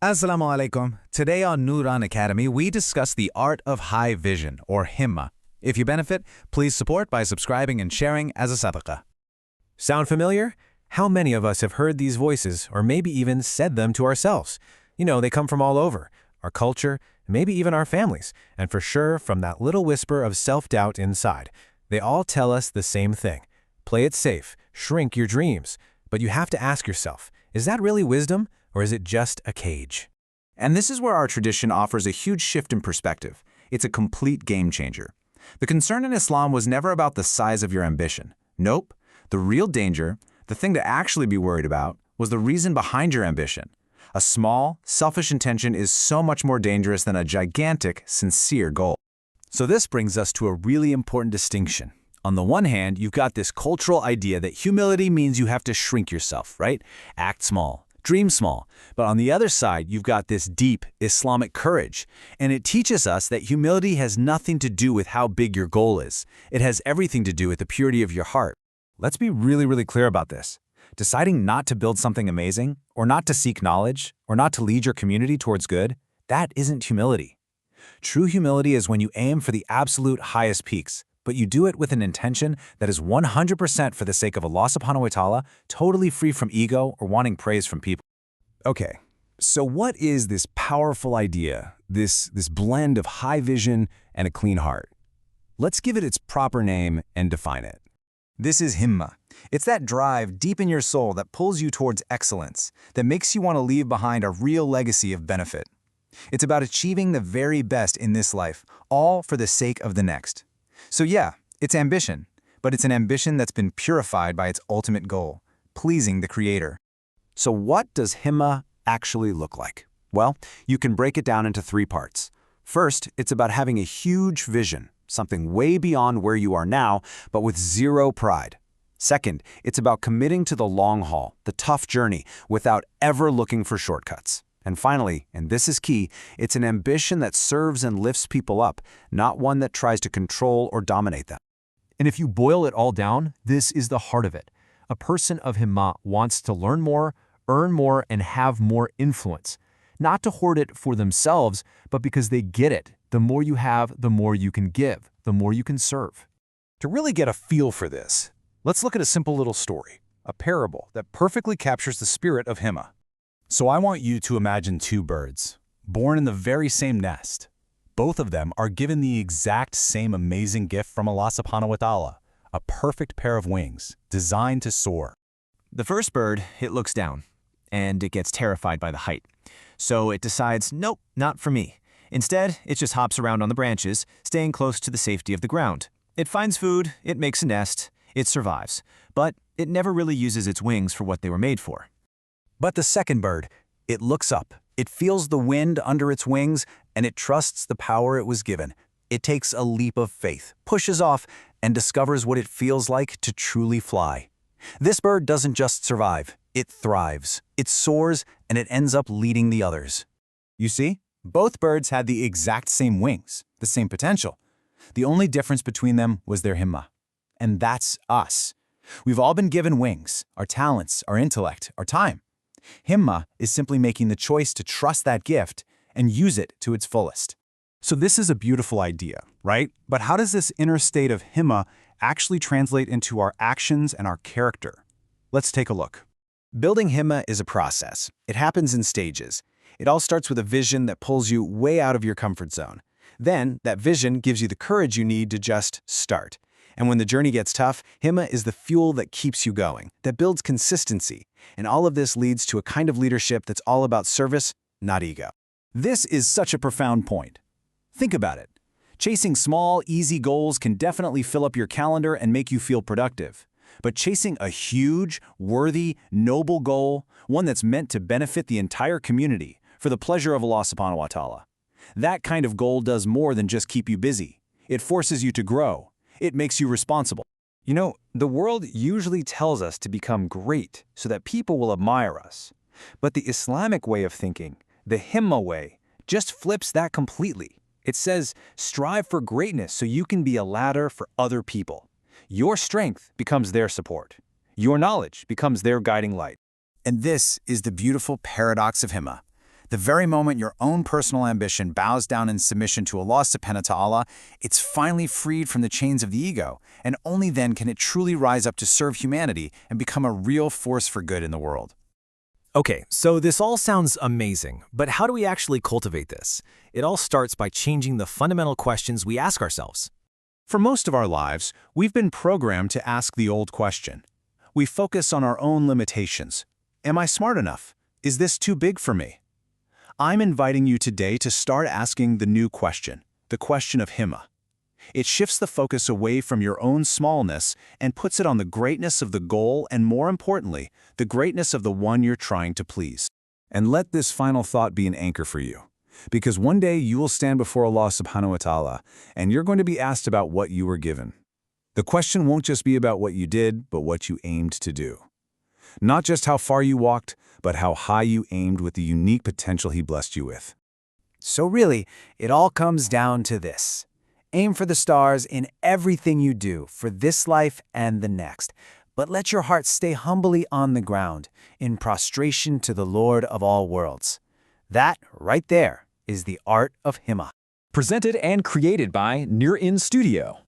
Assalamu alaikum. Today on Nuran Academy, we discuss the art of high vision, or Himmah. If you benefit, please support by subscribing and sharing as a sadaqah. Sound familiar? How many of us have heard these voices or maybe even said them to ourselves? They come from all over, our culture, maybe even our families, and for sure from that little whisper of self-doubt inside. They all tell us the same thing. Play it safe, shrink your dreams. But you have to ask yourself, is that really wisdom or is it just a cage? And this is where our tradition offers a huge shift in perspective. It's a complete game changer. The concern in Islam was never about the size of your ambition. Nope. The real danger, the thing to actually be worried about, was the reason behind your ambition. A small, selfish intention is so much more dangerous than a gigantic, sincere goal. So this brings us to a really important distinction. On the one hand, you've got this cultural idea that humility means you have to shrink yourself, right? Act small, dream small. But on the other side, you've got this deep Islamic courage. And it teaches us that humility has nothing to do with how big your goal is. It has everything to do with the purity of your heart. Let's be really clear about this. Deciding not to build something amazing, or not to seek knowledge, or not to lead your community towards good, that isn't humility. True humility is when you aim for the absolute highest peaks, but you do it with an intention that is 100% for the sake of Allah subhanahu wa ta'ala, totally free from ego or wanting praise from people. Okay, so what is this powerful idea, this blend of high vision and a clean heart? Let's give it its proper name and define it. This is Himmah. It's that drive deep in your soul that pulls you towards excellence, that makes you want to leave behind a real legacy of benefit. It's about achieving the very best in this life, all for the sake of the next. So yeah, it's ambition, but it's an ambition that's been purified by its ultimate goal, pleasing the Creator. So what does Himmah actually look like? Well, you can break it down into three parts. First, it's about having a huge vision, something way beyond where you are now, but with zero pride. Second, it's about committing to the long haul, the tough journey, without ever looking for shortcuts. And finally, and this is key, it's an ambition that serves and lifts people up, not one that tries to control or dominate them. And if you boil it all down, this is the heart of it. A person of Himmah wants to learn more, earn more, and have more influence. Not to hoard it for themselves, but because they get it. The more you have, the more you can give, the more you can serve. To really get a feel for this, let's look at a simple little story, a parable that perfectly captures the spirit of Himmah. So I want you to imagine two birds, born in the very same nest. Both of them are given the exact same amazing gift from Allah subhanahu wa ta'ala, a perfect pair of wings, designed to soar. The first bird, it looks down, and it gets terrified by the height. So it decides, nope, not for me. Instead, it just hops around on the branches, staying close to the safety of the ground. It finds food, it makes a nest, it survives, but it never really uses its wings for what they were made for. But the second bird, it looks up, it feels the wind under its wings, and it trusts the power it was given. It takes a leap of faith, pushes off, and discovers what it feels like to truly fly. This bird doesn't just survive, it thrives, it soars, and it ends up leading the others. You see, both birds had the exact same wings, the same potential. The only difference between them was their Himmah. And that's us. We've all been given wings, our talents, our intellect, our time. Himmah is simply making the choice to trust that gift and use it to its fullest. So this is a beautiful idea, right? But how does this inner state of Himmah actually translate into our actions and our character? Let's take a look. Building Himmah is a process. It happens in stages. It all starts with a vision that pulls you way out of your comfort zone. Then, that vision gives you the courage you need to just start. And when the journey gets tough, Himmah is the fuel that keeps you going, that builds consistency. And all of this leads to a kind of leadership that's all about service, not ego. This is such a profound point. Think about it. Chasing small, easy goals can definitely fill up your calendar and make you feel productive. But chasing a huge, worthy, noble goal, one that's meant to benefit the entire community, for the pleasure of Allah subhanahu wa ta'ala, that kind of goal does more than just keep you busy. It forces you to grow. It makes you responsible. You know, the world usually tells us to become great so that people will admire us. But the Islamic way of thinking, the Himmah way, just flips that completely. It says, strive for greatness so you can be a ladder for other people. Your strength becomes their support. Your knowledge becomes their guiding light. And this is the beautiful paradox of Himmah. The very moment your own personal ambition bows down in submission to Allah subhanahu wa ta'ala, it's finally freed from the chains of the ego, and only then can it truly rise up to serve humanity and become a real force for good in the world. Okay, so this all sounds amazing, but how do we actually cultivate this? It all starts by changing the fundamental questions we ask ourselves. For most of our lives, we've been programmed to ask the old question. We focus on our own limitations. Am I smart enough? Is this too big for me? I'm inviting you today to start asking the new question, the question of Himmah. It shifts the focus away from your own smallness and puts it on the greatness of the goal and, more importantly, the greatness of the one you're trying to please. And let this final thought be an anchor for you. Because one day you will stand before Allah subhanahu wa ta'ala, and you're going to be asked about what you were given. The question won't just be about what you did, but what you aimed to do. Not just how far you walked, but how high you aimed with the unique potential He blessed you with. So really, it all comes down to this. Aim for the stars in everything you do, for this life and the next. But let your heart stay humbly on the ground, in prostration to the Lord of all worlds. That, right there, is the art of Himmah. Presented and created by Near In Studio.